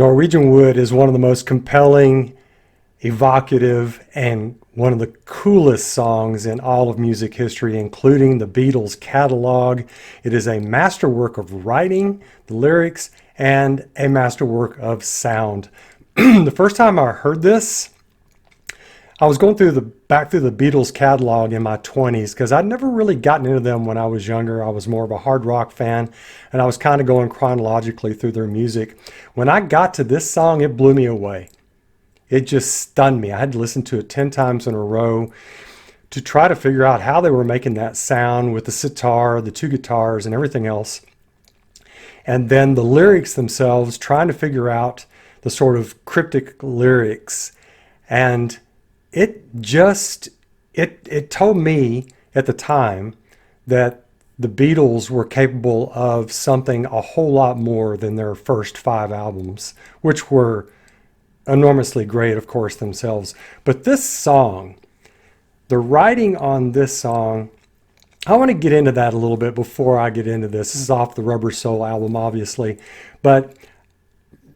Norwegian Wood is one of the most compelling, evocative, and one of the coolest songs in all of music history, including the Beatles catalog. It is a masterwork of writing, the lyrics, and a masterwork of sound. The first time I heard this, I was going back through the Beatles catalog in my 20s because I'd never really gotten into them when I was younger. I was more of a hard rock fan, and I was kind of going chronologically through their music. When I got to this song, it blew me away. It just stunned me. I had to listen to it 10 times in a row to try to figure out how they were making that sound with the sitar, the two guitars, and everything else. And then the lyrics themselves, trying to figure out the sort of cryptic lyrics. And it told me at the time that the Beatles were capable of something a whole lot more than their first 5 albums, which were enormously great, of course, themselves. But this song, the writing on this song, I want to get into that a little bit before I get into this. This is off the Rubber Soul album, obviously. But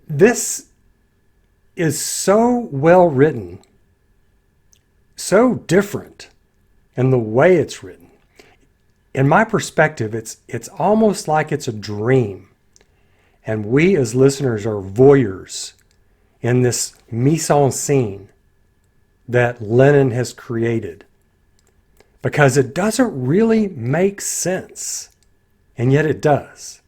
this is so well written, so different in the way it's written. In my perspective, it's almost like it's a dream. And we as listeners are voyeurs in this mise en scene that Lennon has created. Because it doesn't really make sense. And yet it does.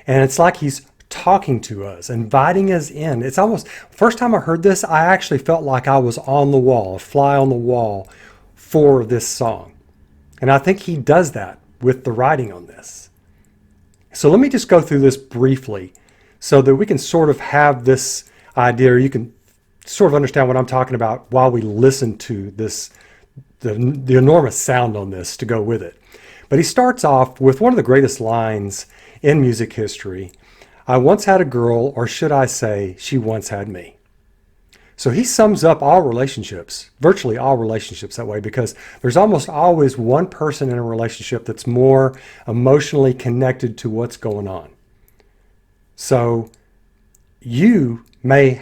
And it's like he's talking to us, inviting us in. It's almost, first time I heard this, I actually felt like I was on the wall, a fly on the wall for this song. And I think he does that with the writing on this. So let me just go through this briefly so that we can sort of have this idea, or you can sort of understand what I'm talking about while we listen to this, the enormous sound on this to go with it. But he starts off with one of the greatest lines in music history. I once had a girl, or should I say, she once had me. So he sums up all relationships, virtually all relationships that way, because there's almost always one person in a relationship that's more emotionally connected to what's going on. So you may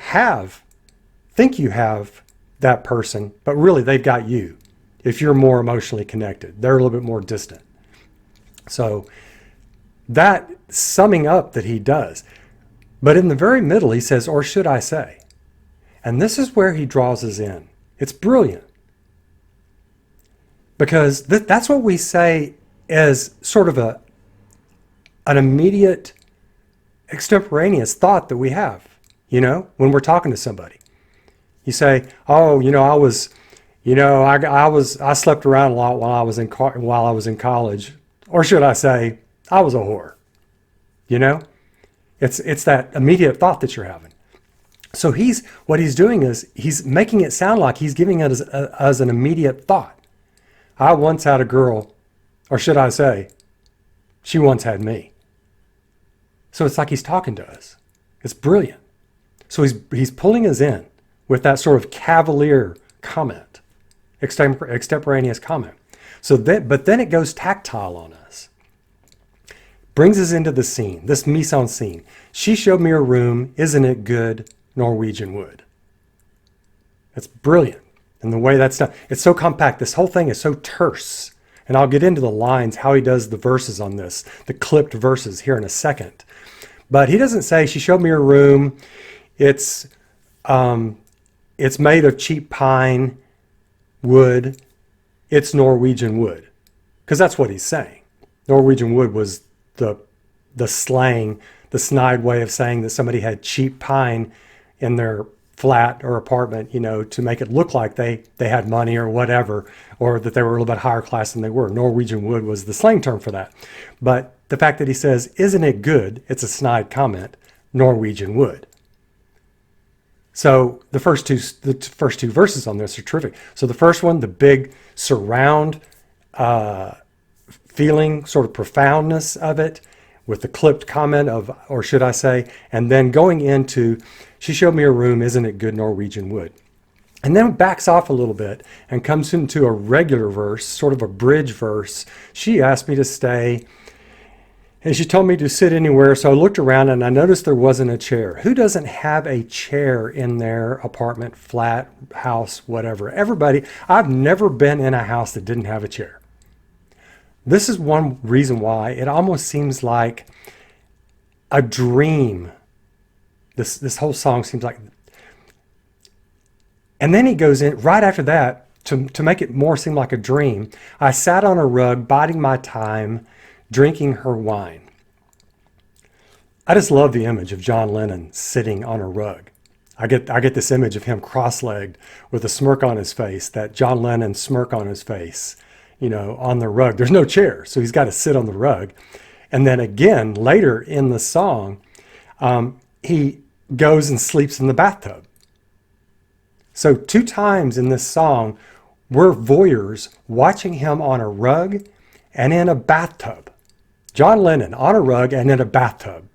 think you have that person, but really they've got you if you're more emotionally connected. They're a little bit more distant. So that summing up that he does. But in the very middle, he says, or should I say? And this is where he draws us in. It's brilliant. Because that's what we say as sort of an immediate extemporaneous thought that we have, when we're talking to somebody. You say, oh, I slept around a lot while I was in college. Or should I say, I was a whore. It's that immediate thought that you're having. So what he's doing is he's making it sound like he's giving us an immediate thought. I once had a girl, or should I say, she once had me. So it's like he's talking to us. It's brilliant. So he's pulling us in with that sort of cavalier comment, extemporaneous comment. But then it goes tactile on us. Brings us into the scene, this mise en scene. She showed me her room. Isn't it good, Norwegian Wood? It's brilliant. And the way that's done, it's so compact. This whole thing is so terse. And I'll get into the lines, how he does the verses on this, the clipped verses here in a second. But he doesn't say, she showed me her room. It's made of cheap pine wood. It's Norwegian wood. Because that's what he's saying. Norwegian wood was the slang, the snide way of saying that somebody had cheap pine in their flat or apartment, to make it look like they had money or whatever, or that they were a little bit higher class than they were. Norwegian wood was the slang term for that. But the fact that he says, isn't it good? It's a snide comment, Norwegian wood. So the first two verses on this are terrific. So the first one, the big surround feeling, sort of profoundness of it, with the clipped comment of, or should I say, and then going into, she showed me her room, isn't it good, Norwegian wood? And then it backs off a little bit and comes into a regular verse, sort of a bridge verse. She asked me to stay. And she told me to sit anywhere, so I looked around and I noticed there wasn't a chair. Who doesn't have a chair in their apartment, flat, house, whatever? Everybody. I've never been in a house that didn't have a chair. This is one reason why it almost seems like a dream. This whole song seems like. And then he goes in right after that to make it more seem like a dream. I sat on a rug, biding my time, drinking her wine. I just love the image of John Lennon sitting on a rug. I get this image of him cross-legged with a smirk on his face, that John Lennon smirk on his face, on the rug. There's no chair, so he's got to sit on the rug. And then again, later in the song, he goes and sleeps in the bathtub. So 2 times in this song, we're voyeurs watching him on a rug and in a bathtub. John Lennon on a rug and in a bathtub.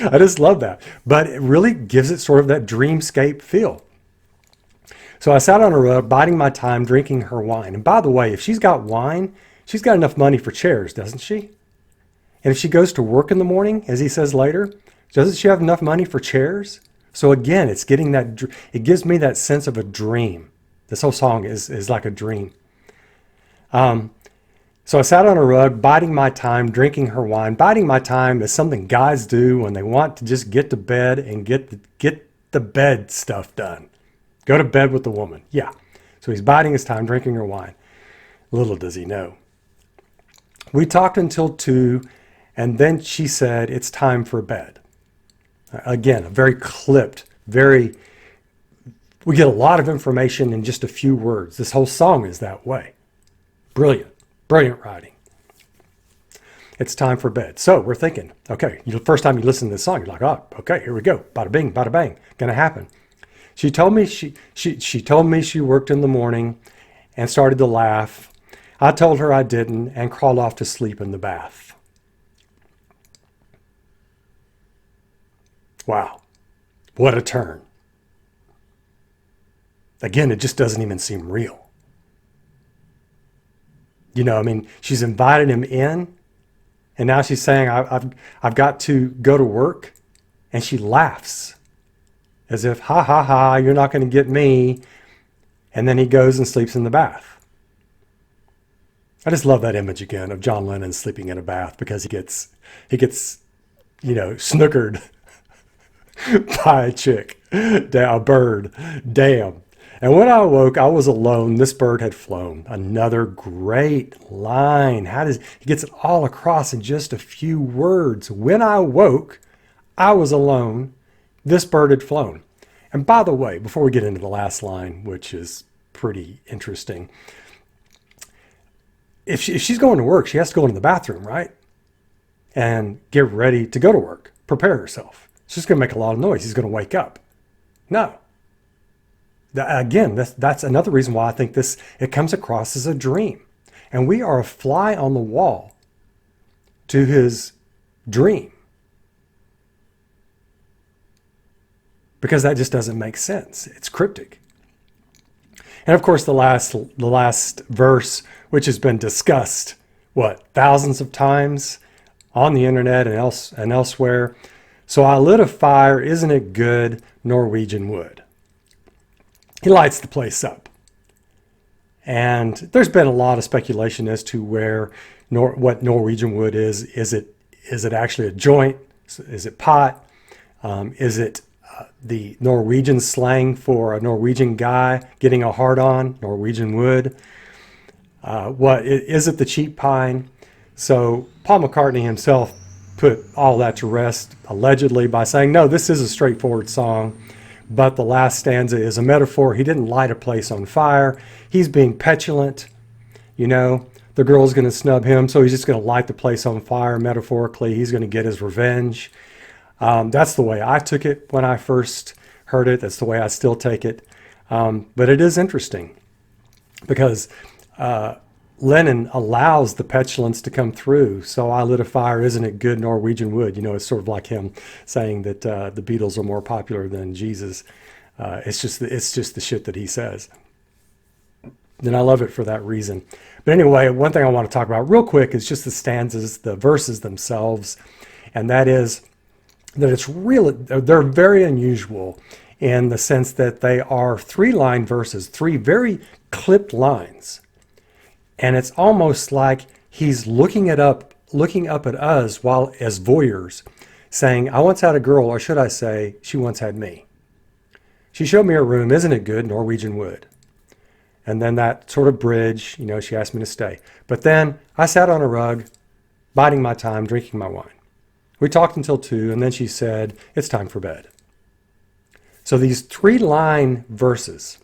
I just love that. But it really gives it sort of that dreamscape feel. So I sat on a rug, biding my time, drinking her wine. And by the way, if she's got wine, she's got enough money for chairs, doesn't she? And if she goes to work in the morning, as he says later, doesn't she have enough money for chairs? So again, it's getting that, it gives me that sense of a dream. This whole song is like a dream. So I sat on a rug, biding my time, drinking her wine. Biding my time is something guys do when they want to just get to bed and get the bed stuff done. Go to bed with the woman. Yeah. So he's biding his time, drinking her wine. Little does he know. We talked until 2, and then she said, it's time for bed. Again, a very clipped, we get a lot of information in just a few words. This whole song is that way. Brilliant writing. It's time for bed. So we're thinking, okay, the first time you listen to this song, you're like, oh, okay, here we go. Bada bing, bada bang, gonna happen. She told me she told me she worked in the morning and started to laugh. I told her I didn't and crawled off to sleep in the bath. Wow, what a turn. Again, it just doesn't even seem real. She's invited him in, and now she's saying, I've got to go to work, and she laughs as if, ha, ha, ha, you're not going to get me. And then he goes and sleeps in the bath. I just love that image again of John Lennon sleeping in a bath because he gets snookered by a chick, a bird. Damn. And when I awoke, I was alone. This bird had flown. Another great line. He gets it all across in just a few words. When I awoke, I was alone. This bird had flown. And by the way, before we get into the last line, which is pretty interesting, if she's going to work, she has to go into the bathroom, right? And get ready to go to work. Prepare herself. She's going to make a lot of noise. He's going to wake up. No. Again, that's another reason why I think it comes across as a dream. And we are a fly on the wall to his dream. Because that just doesn't make sense. It's cryptic. And of course, the last verse, which has been discussed, thousands of times on the internet and elsewhere. So I lit a fire, isn't it good, Norwegian wood? He lights the place up. And there's been a lot of speculation as to what Norwegian wood is. Is it actually a joint? Is it pot? Is it the Norwegian slang for a Norwegian guy getting a hard-on, Norwegian wood? Is it the cheap pine? So Paul McCartney himself put all that to rest, allegedly, by saying, no, this is a straightforward song. But the last stanza is a metaphor. He didn't light a place on fire. He's being petulant. The girl's going to snub him, so he's just going to light the place on fire. Metaphorically, he's going to get his revenge. That's the way I took it when I first heard it. That's the way I still take it. But it is interesting because Lennon allows the petulance to come through. So I lit a fire, isn't it good, Norwegian wood? It's sort of like him saying that the Beatles are more popular than Jesus. It's just the shit that he says. And I love it for that reason. But anyway, one thing I want to talk about real quick is just the stanzas, the verses themselves. And that is that they're very unusual in the sense that they are 3-line verses, 3 very clipped lines. And it's almost like he's looking up at us while as voyeurs, saying, I once had a girl, or should I say, she once had me. She showed me her room, isn't it good, Norwegian Wood? And then that sort of bridge, she asked me to stay. But then I sat on a rug, biding my time, drinking my wine. We talked until 2, and then she said, it's time for bed. So these 3-line verses,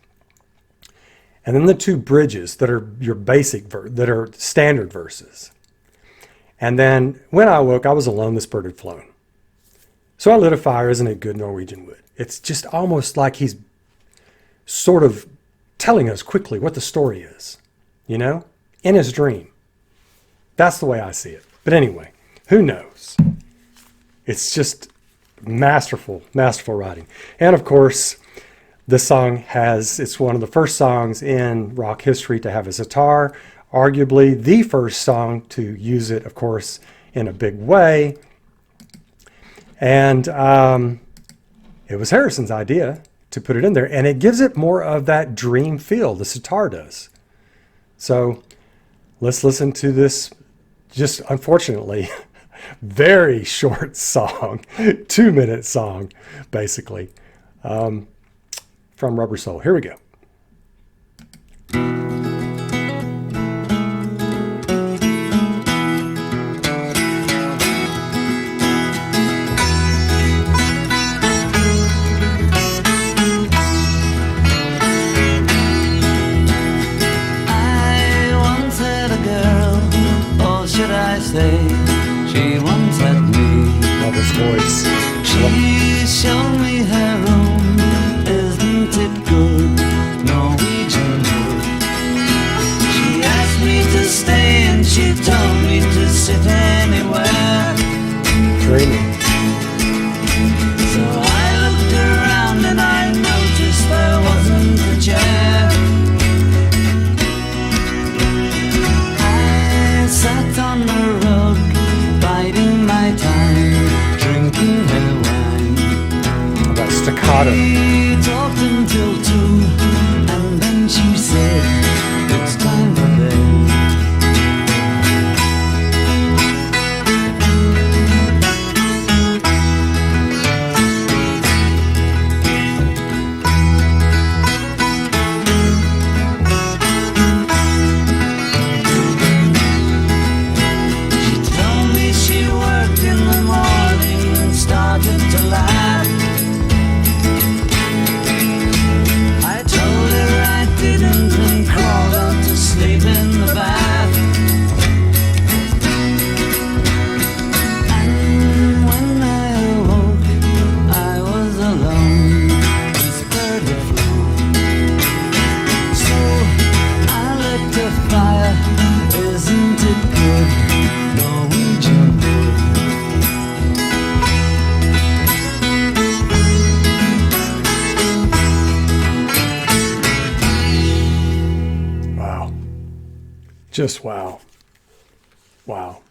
and then the 2 bridges that are your that are standard verses. And then when I awoke, I was alone, this bird had flown. So I lit a fire, isn't it good, Norwegian Wood? It's just almost like he's sort of telling us quickly what the story is, in his dream. That's the way I see it. But anyway, who knows? It's just masterful writing. And of course, this song it's one of the first songs in rock history to have a sitar, arguably the first song to use it, of course, in a big way. And it was Harrison's idea to put it in there, and it gives it more of that dream feel, the sitar does. So let's listen to this, just unfortunately, very short song, 2-minute song, basically, from Rubber Soul. Here we go. She once had me. Love his voice. She showed me her room. Isn't it good? Norwegian Wood. She asked me to stay and she told me to sit anywhere. Dreaming. So I looked around and I noticed there wasn't a chair. I sat on the road, biding my time, drinking her wine. How about staccato? We talked until 2, and then she said, it's time for bed. Just wow.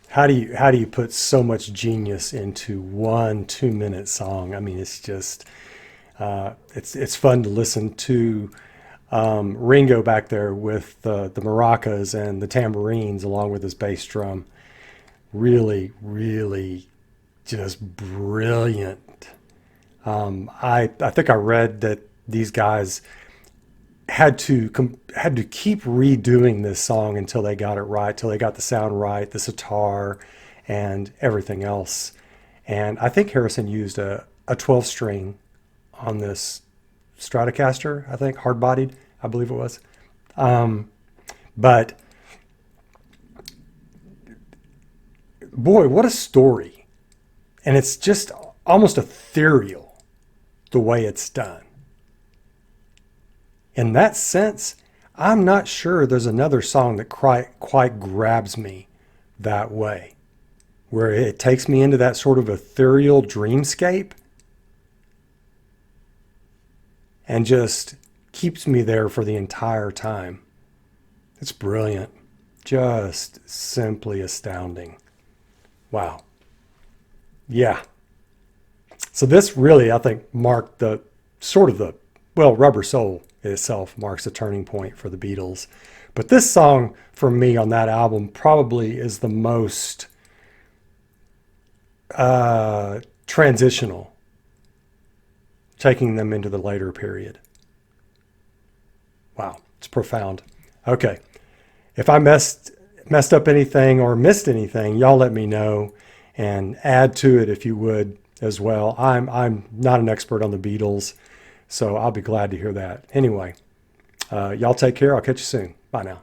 How do you put so much genius into one 2-minute song? I mean, it's just it's fun to listen to Ringo back there with the maracas and the tambourines along with his bass drum. Really, really, just brilliant. I think I read that these guys had to keep redoing this song until they got it right, till they got the sound right, the sitar and everything else. And I think Harrison used a 12-string on this Stratocaster, I think, hard-bodied, I believe it was. But boy, what a story. And it's just almost ethereal the way it's done. In that sense, I'm not sure there's another song that quite grabs me that way, where it takes me into that sort of ethereal dreamscape and just keeps me there for the entire time. It's brilliant. Just simply astounding. Wow. Yeah. So this really, I think, marked the sort of the, well, Rubber Soul itself marks a turning point for the Beatles. But this song, for me, on that album, probably is the most transitional, taking them into the later period. Wow, it's profound. Okay, if I messed up anything or missed anything, y'all let me know and add to it if you would as well. I'm not an expert on the Beatles, so I'll be glad to hear that. Anyway, y'all take care. I'll catch you soon. Bye now.